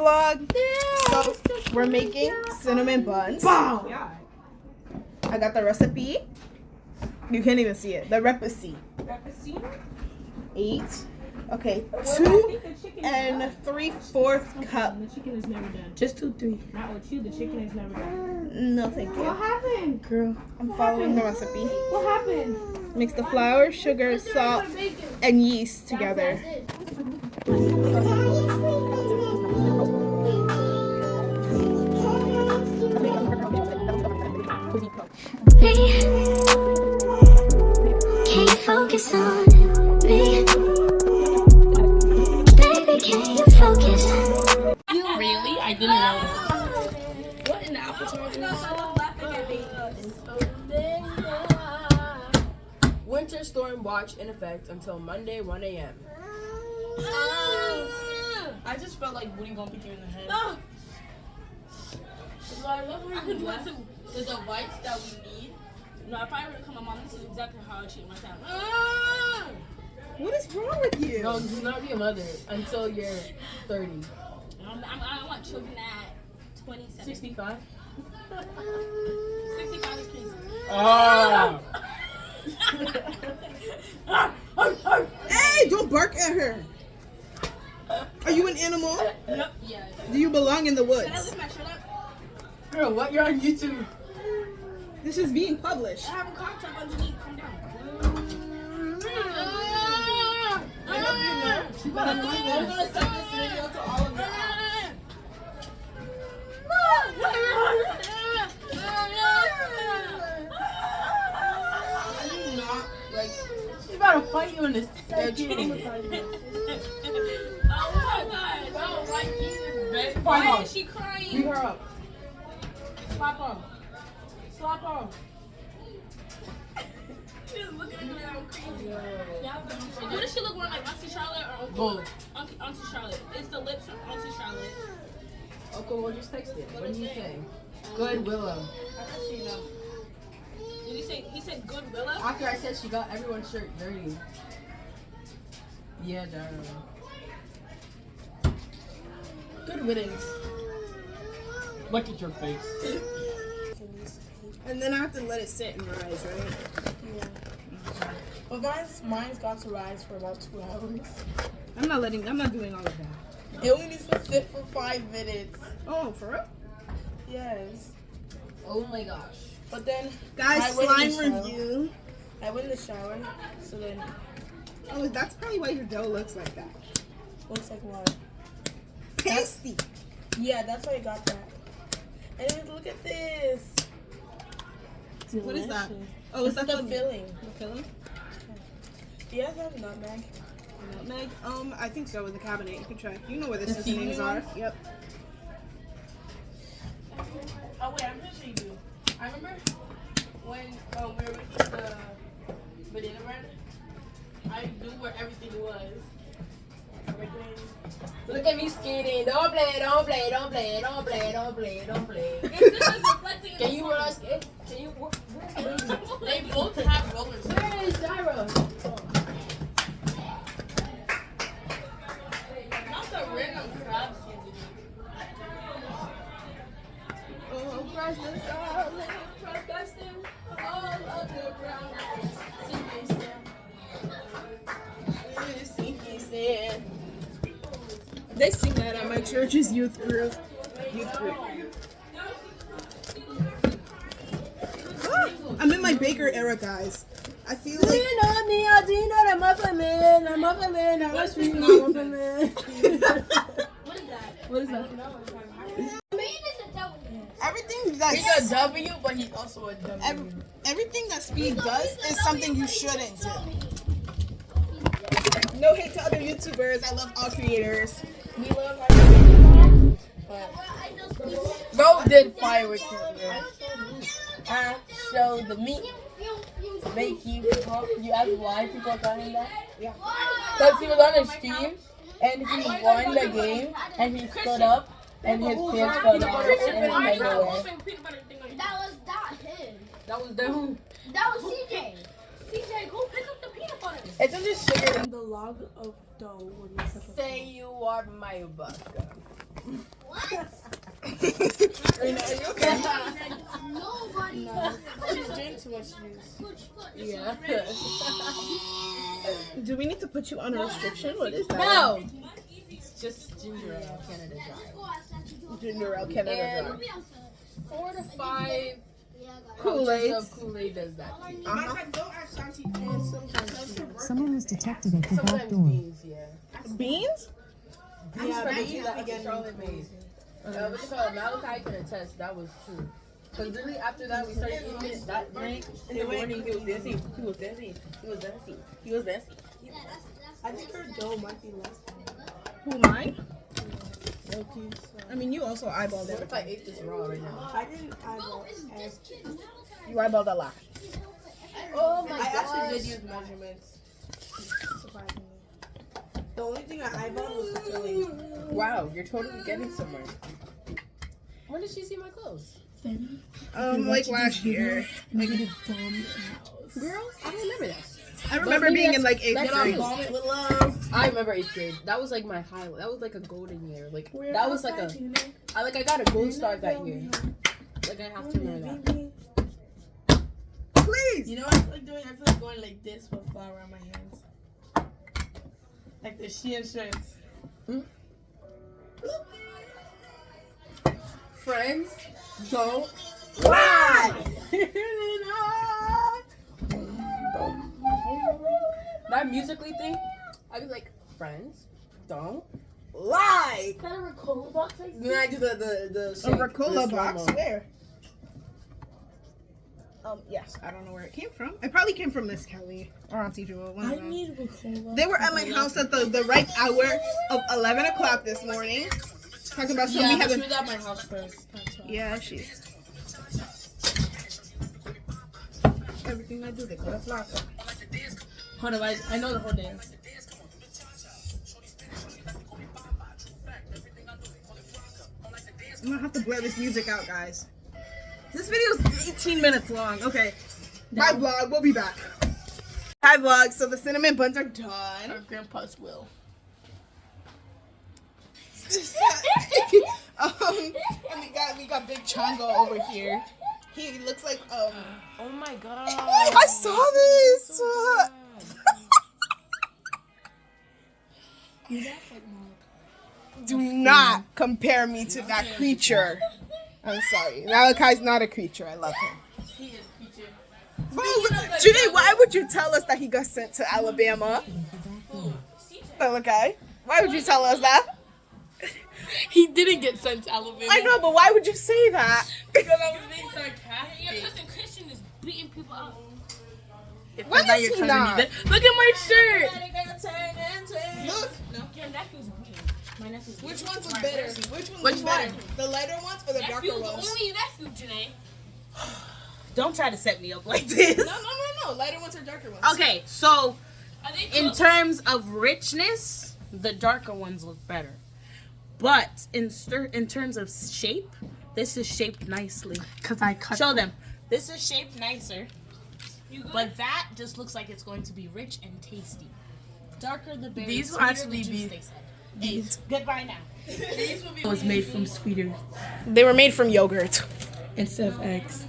vlog. So we're making cinnamon buns. Wow. I got the recipe. You can't even see it. The recipe. 8. Okay, 2 and 3/4 cup. The chicken is never done. Just 2, 3. Not with you. The chicken is never done. No, thank you. What happened? Girl, I'm following the recipe. What happened? Mix the flour, sugar, salt, and yeast together. Can you focus on me? Baby, can you focus? You really? I didn't know that. What in the apple charger? Winter storm watch in effect until Monday 1 a.m. I just felt like Woody gonna beat you in the head. I love where you left the device that we need. No, if I were to come, my mom, this is exactly how I treat my family. What is wrong with you? No, do not be a mother until you're 30. I want children at 27. 65? 65 is crazy. Oh! Hey, don't bark at her. Are you an animal? Yep. Yeah. Do you belong in the Should I woods? lift my shirt up? Girl, what? You're on YouTube. This is being published. I have a crop top underneath. Calm down. We're gonna send this video to all of you. She's about to fight you in this second. Oh my god. Oh, like Jesus. Why Why is she crying? Beat her up. Slap her. Slap her. She's looking at me like I'm crazy. What does she look more like, Auntie Charlotte or Uncle? Both. Auntie Charlotte. It's the lips of Auntie Charlotte. Okay, well, just text it. What do you say? Good Willow. Did he said good Willow? After I said she got everyone's shirt dirty. Yeah, darling. Good riddance. Look at your face. And then I have to let it sit and rise, right? Yeah. Well, mine's got to rise for about 2 hours. I'm not doing all of that. It only needs to sit for 5 minutes. Oh, for real? Yes. Oh my gosh. But then Guys, I went in slime the shower. review. I went in the shower, so then Oh, that's probably why your dough looks like that. looks like what? Pasty. Yeah, that's why I got that. And then look at this. What is that? Delicious. Oh, is that The filling. The filling? Do you guys have nutmeg? Nutmeg? I think so in the cabinet. You can try. You know where the The seasonings seasoning are. ones? Yep. Oh wait, I'm pretty sure you do. I remember when we were making the banana bread. I knew where everything was. Look at me skating. Don't play, don't play, don't play, don't play, don't play, don't play. This is reflecting in Can the you corner. run skate? Can you? Where's the They both have rollers. Where is Gyra? Not the random crab seasoning. Oh, crush the salad. All of the ground. Sinking sand. They sing that at my church's youth group. Ah, I'm in my Baker era, guys. I feel like. Do you know me? Or do you know the Muffin Man? The Muffin Man. The Muffin Man. What is that? What is that? Everything that He's a W, but he's also a W. everything that Speed does is something you shouldn't do. No hate to other YouTubers. I love all creators. We love our Bro did fireworks earlier. I showed the meat. Make you asked why people are calling that? Yeah. Because he was on a stream and he won the game and he stood up and his pants fell down and his head away. That was not him. That was them. That was CJ. CJ, go pick up the peanut butter. It's just sugar. the log of dough when you put Say you are my bucker. Nobody. She's drinking too much juice. Yeah. Do we need to put you on a restriction? What is that? No. It's just ginger ale Canada Dry. Ginger ale Canada And Dry. 4 to 5 Kool-Aid. pouches of Kool-Aid does that. Uh-huh. Don't ask Shanti. And sometimes Someone was detected at the back Sometimes door. beans, yeah. Beans? Yeah, beans that begin Charlotte made. What you call it? Malachi can attest that was true. Because really after that we started eating it that drink. In the morning he was dancing. He was dancing. He was dancing. He was dancing. I think her dough might be less. Who, mine? Okay, I mean, you also eyeballed What if I everything. ate this raw right now? I didn't eyeball as. You eyeballed a lot. Oh my I actually gosh. did use measurements. Surprisingly. The only thing I eyeballed was the filling. Wow, you're totally getting somewhere. When did she see my clothes? Like last year. Like, Girl, I don't remember that. I remember being in like 8th that's grade. cute. bomb it with love. I remember 8th grade. That was like my highlight. That was like a golden year. Like We're that was like outside a. tonight. I got a gold star that year. Like I have to remember that. Please. You know what I feel like doing? I feel like going like this with flour on my hands. Like the Shein shirts. Friends, don't Why? that musically thing. I'd be like, friends, don't. Lie. Is that a Ricola box? Then I do the A shake, Ricola the box? slow-mo. Where? Yes, I don't know where it came from. It probably came from Miss Kelly or Auntie Jewel. One of I them. need Ricola. They were at my house at the right hour of 11 o'clock this morning. Talking about something Yeah, we but she haven't. was at my house first. That's why. Yeah, she's. Everything I do, they put a flower. Hold on, I know the whole dance. I'm gonna have to blur this music out, guys. This video is 18 minutes long. Okay. Bye, vlog. We'll be back. Hi, vlog. So the cinnamon buns are Our done. grandpa's will. And we got Big Chongo over here. He looks like Oh my god. I saw this. Do not compare me to that creature. I'm sorry. Malachi's not a creature. I love him. He is creature. Bro, Janae, why would you tell us that he got sent to Alabama? Okay. Why would you tell us that? He didn't get sent to Alabama. I know, but why would you say that? Because I was being sarcastic. Your cousin Christian is beating people up. When Not is your he cousin not? either. Look at my shirt. Look, Your nephew's weird. My nephew's weird. which ones was better? Which one Which was better? one? The lighter ones or the Nephew, darker the ones? only nephew, Janae. Don't try to set me up like this. No. Lighter ones or darker ones? Okay, so Are they in close? terms of richness, the darker ones look better. But in terms of shape, this is shaped nicely. Because I cut. Show them. This is shaped nicer, You good? but that just looks like it's going to be rich and tasty. Darker the berry, These will sweeter actually the juice, be- they said. These. Goodbye now. It was made from sweeter They were made from yogurt. instead of eggs.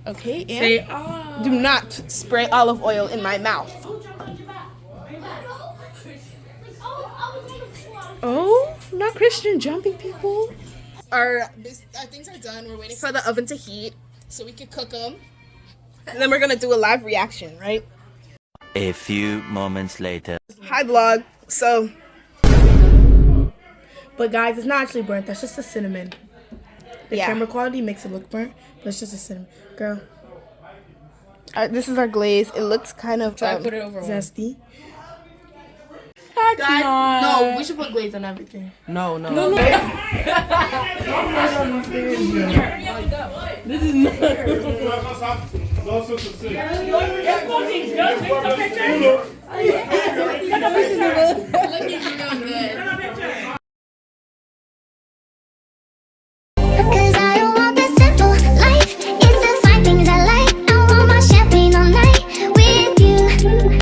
Okay, and Say, ah. do not spray olive oil in my mouth. Oh, not Christian jumping people. Our things are done. We're waiting for the oven to heat so we can cook them. And then we're going to do a live reaction, right? A few moments later. Hi, vlog. So, But guys, it's not actually burnt. That's just the cinnamon. The Yeah. camera quality makes it look burnt, but it's just a cinnamon. Girl, this is our glaze. It looks kind of Put it over. zesty. Guys, No, we should put glaze on everything. No. Looking real good.